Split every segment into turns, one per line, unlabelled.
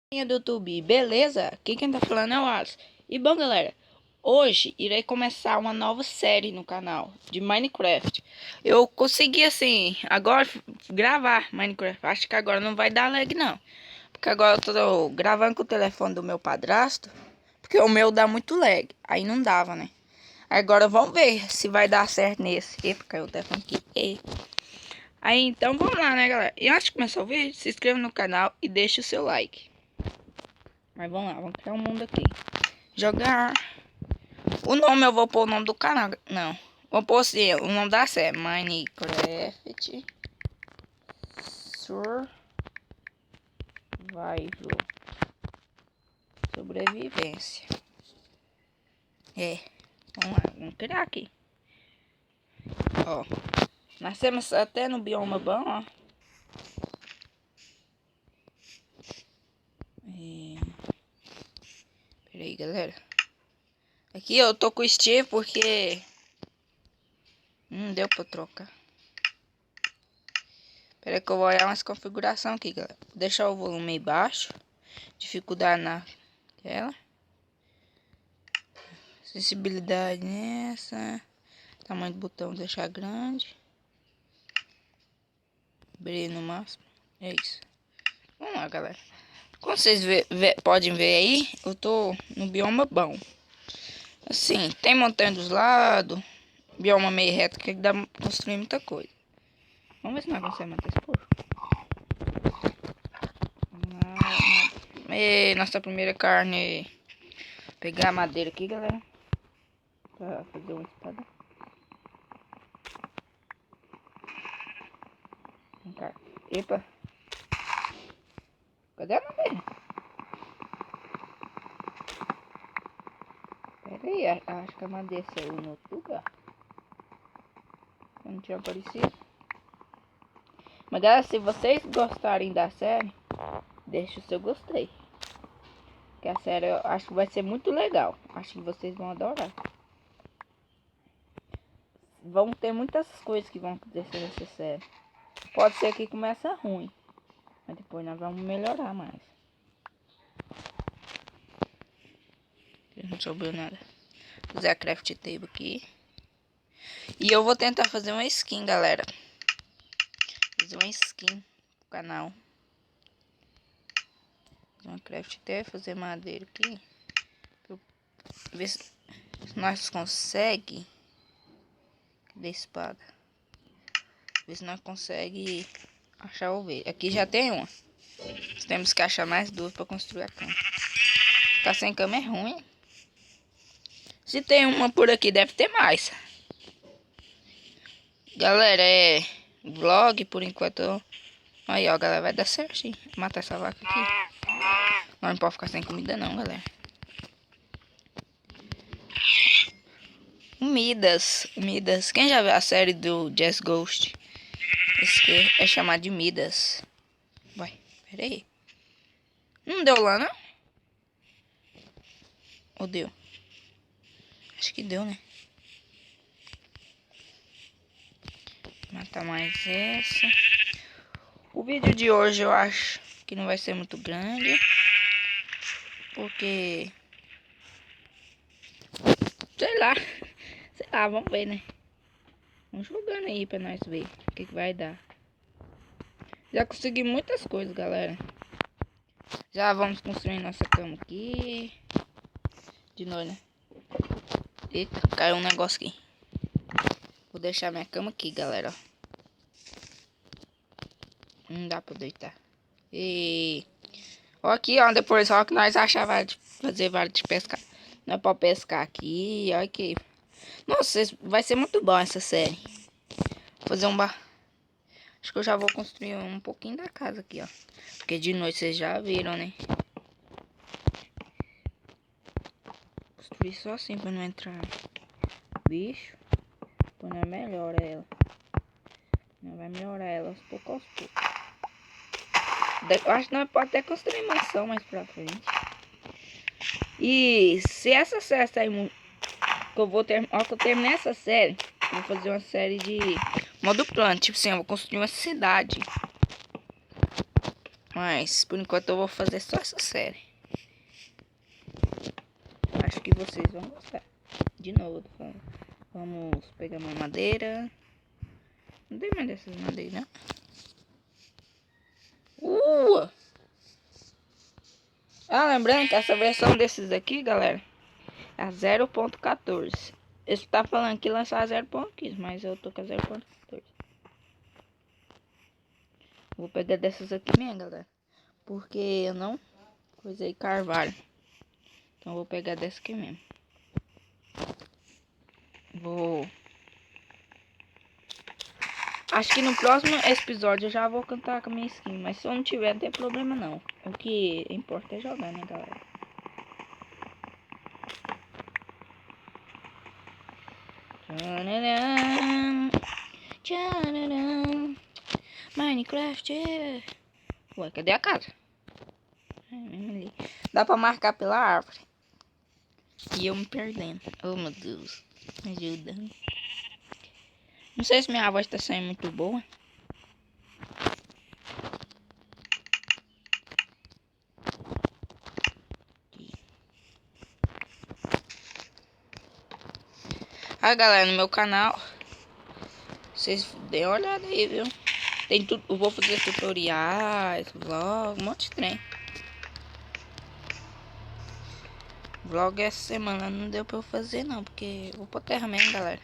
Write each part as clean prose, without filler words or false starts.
Do YouTube, beleza? Aqui quem tá falando é o Alisson. E bom, galera, hoje irei começar uma nova série no canal de Minecraft. Eu consegui, assim, agora gravar Minecraft. Acho que agora não vai dar lag, não. Porque agora eu tô gravando com o telefone do meu padrasto. Porque o meu dá muito lag. Aí não dava, né? Agora vamos ver se vai dar certo nesse. Epa, caiu o telefone aqui. Aí então vamos lá, né, galera? E antes de começar o vídeo, se inscreva no canal e deixe o seu like. Mas vamos lá, vamos criar um mundo aqui. Jogar. O nome eu vou pôr o nome do canal. Não. Vou pôr assim, o nome da série. Minecraft Survival. Sobrevivência. Vamos lá, vamos criar aqui. Ó. Nascemos até no bioma bom, ó. Pera aí, galera. Aqui eu tô com o Steve porque não deu pra trocar. Pera aí que eu vou olhar umas configurações aqui, galera. Vou deixar o volume aí baixo. Dificuldade na tela. Sensibilidade nessa. Tamanho do botão deixar grande. Brilho no máximo. É isso. Vamos lá, galera. Como vocês podem ver aí, eu tô no bioma bom. Assim, tem montanha dos lados. Bioma meio reto que dá pra construir muita coisa. Vamos ver se nós conseguimos matar esse porco. Nossa primeira carne. Vou pegar a madeira aqui, galera. Pra fazer uma espada. Vem cá. Epa. Cadê a madeira? Pera aí, acho que a madeira saiu no outro lugar. Eu não tinha aparecido. Mas galera, se vocês gostarem da série, deixa o seu gostei. Que a série eu acho que vai ser muito legal. Acho que vocês vão adorar. Vão ter muitas coisas que vão acontecer nessa série. Pode ser que comece ruim, mas depois nós vamos melhorar mais. Não sobrou nada. Vou usar a craft table aqui. E eu vou tentar fazer uma skin, galera. Fazer uma skin pro canal. Fazer uma craft table, fazer madeira aqui. Pra ver se nós conseguimos. Cadê a espada? Ver se nós conseguimos achar ovelha. Aqui já tem uma. Temos que achar mais duas para construir a cama. Ficar sem cama é ruim. Se tem uma por aqui, deve ter mais. Galera, é vlog por enquanto. Aí, ó, galera, vai dar certinho. Vou matar essa vaca aqui. Não pode ficar sem comida não, galera. Midas. Quem já viu a série do Jazz Ghost? Esse aqui é chamado de Midas. Vai, pera aí. Não deu lá, não? Ou deu? Acho que deu, né? Matar mais essa. O vídeo de hoje eu acho que não vai ser muito grande. Porque... Sei lá, vamos ver, né? Vamos jogando aí pra nós ver o que vai dar. Já consegui muitas coisas, galera. Já vamos construir nossa cama aqui. De novo, né? Eita, caiu um negócio aqui. Vou deixar minha cama aqui, galera. Não dá pra deitar. E... Ó aqui, ó, depois ó que nós achávamos de fazer vara de pescar. Não é pra pescar aqui, ó aqui. Nossa, vai ser muito bom essa série. Vou fazer um bar. Acho que eu já vou construir um pouquinho da casa aqui, ó. Porque de noite vocês já viram, né? Construir só assim pra não entrar bicho. Então não melhora ela. Não vai melhorar ela aos poucos. Eu acho que nós pode até construir mansão mais pra frente. E se essa série sair muito... Que eu terminei essa série, eu vou fazer uma série de modo plano. Tipo assim, eu vou construir uma cidade. Mas por enquanto eu vou fazer só essa série. Acho que vocês vão gostar. De novo, tô falando. Vamos pegar uma madeira. Não tem mais dessas madeiras, não? Lembrando que essa versão desses aqui, galera, é a 0.14. Esse tá falando que lançar a 0.15, mas eu tô com a 0.14. Vou pegar dessas aqui mesmo, galera. Porque eu não coisei carvalho. Então vou pegar dessa aqui mesmo. Acho que no próximo episódio eu já vou cantar com a minha skin. Mas se eu não tiver, não tem problema não. O que importa é jogar, né, galera? Tchanaram, tchanaram, Minecraft. Ué, cadê a casa? Dá pra marcar pela árvore. E eu me perdendo. Oh, meu Deus. Me ajuda. Não sei se minha voz tá saindo muito boa. Galera, no meu canal, vocês deem uma olhada aí, viu? Tem tudo, eu vou fazer tutoriais, vlog, um monte de trem. Vlog essa semana não deu pra eu fazer não, porque eu vou pra terra mesmo, galera.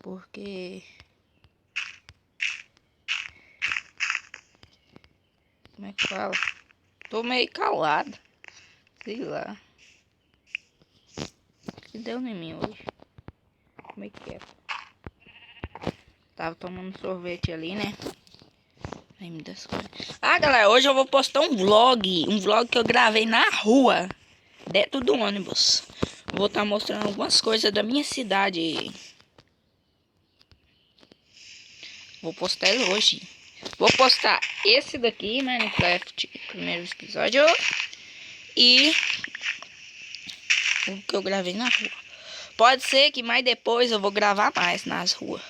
Porque como é que fala? Tô meio calado. Sei lá. O que deu em mim hoje? Como é que é? Tava tomando sorvete ali, né? Ai, me dá as coisas. Galera, hoje eu vou postar um vlog. Um vlog que eu gravei na rua. Dentro do ônibus. Vou estar mostrando algumas coisas da minha cidade. Vou postar ele hoje. Vou postar esse daqui, Minecraft, primeiro episódio. E o que eu gravei na rua. Pode ser que mais depois eu vou gravar mais nas ruas.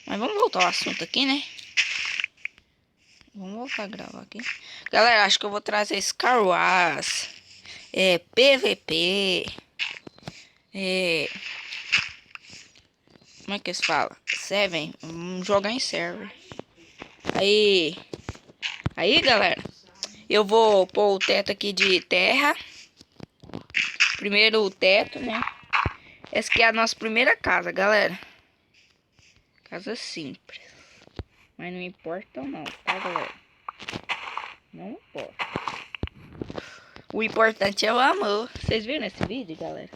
Mas vamos voltar ao assunto aqui, né? Vamos voltar a gravar aqui. Galera, acho que eu vou trazer Star Wars. PVP. Como é que se fala? Seven. Vamos jogar em server. Aí, galera. Eu vou pôr o teto aqui de terra. Primeiro o teto, né? Essa aqui é a nossa primeira casa, galera. Casa simples. Mas não importa não, tá, galera? Não importa. O importante é o amor. Vocês viram esse vídeo, galera?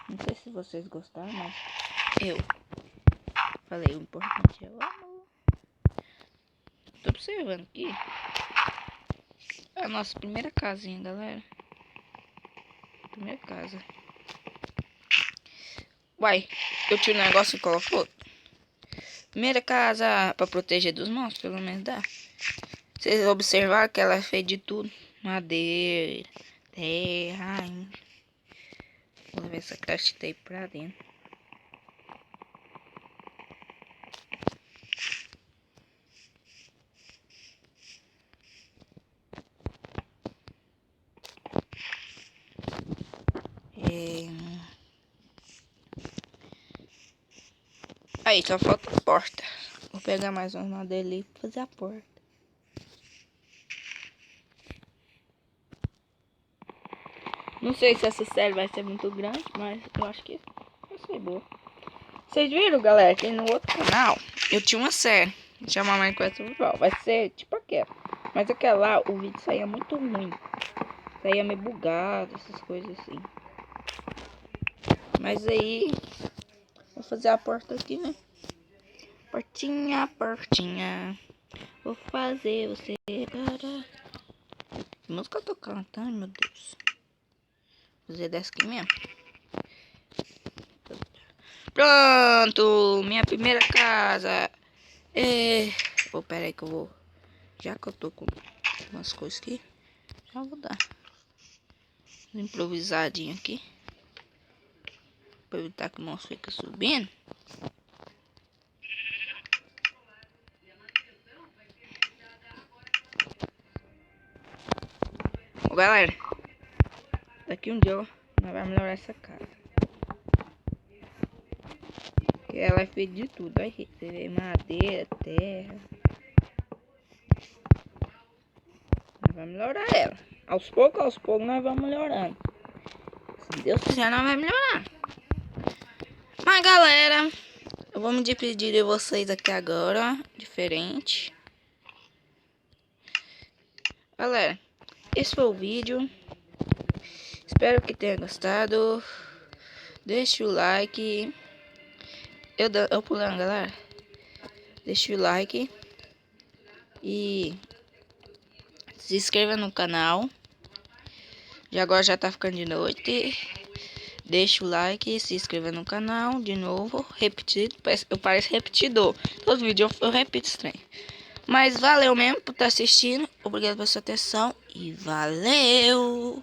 Não sei se vocês gostaram, mas eu falei, o importante é o amor. Tô observando aqui. É a nossa primeira casinha, galera. Primeira casa. Uai, eu tinha um negócio e colocou. Primeira casa pra proteger dos monstros, pelo menos dá. Vocês observaram que ela é feita de tudo. Madeira, terra. Vou levar essa caixa de tape pra dentro. Aí, só falta a porta. Vou pegar mais uma madeira ali pra fazer a porta. Não sei se essa série vai ser muito grande, mas eu acho que vai ser boa. Vocês viram, galera, que no outro canal eu tinha uma série chamada Minecraft Survival. Vai ser tipo aquela. Mas aquela lá, o vídeo saía muito ruim. Saía meio bugado, essas coisas assim. Mas aí, vou fazer a porta aqui, né? Portinha, portinha. Vou fazer você, cara. Que música eu tô cantando, meu Deus. Vou fazer dessa aqui mesmo. Pronto, minha primeira casa. Pera aí que eu vou. Já que eu tô com umas coisas aqui, já vou dar uma improvisadinha aqui. Pra evitar que o monstro fique subindo. Ô, galera, daqui um dia nós vamos melhorar essa casa. Porque ela é feita de tudo. Aí você vê madeira, terra. Nós vamos melhorar ela. Aos poucos nós vamos melhorando. Se Deus quiser, nós vamos melhorar. Mas galera, eu vou me despedir de vocês aqui agora. Diferente. Galera, esse foi o vídeo. Espero que tenha gostado. Deixe o like. Eu pulando, galera. Deixe o like. E se inscreva no canal. Agora já tá ficando de noite. Deixa o like, se inscreva no canal. De novo, repetido. Eu pareço repetidor. Todo vídeo eu repito estranho. Mas valeu mesmo por estar assistindo. Obrigado pela sua atenção. E valeu!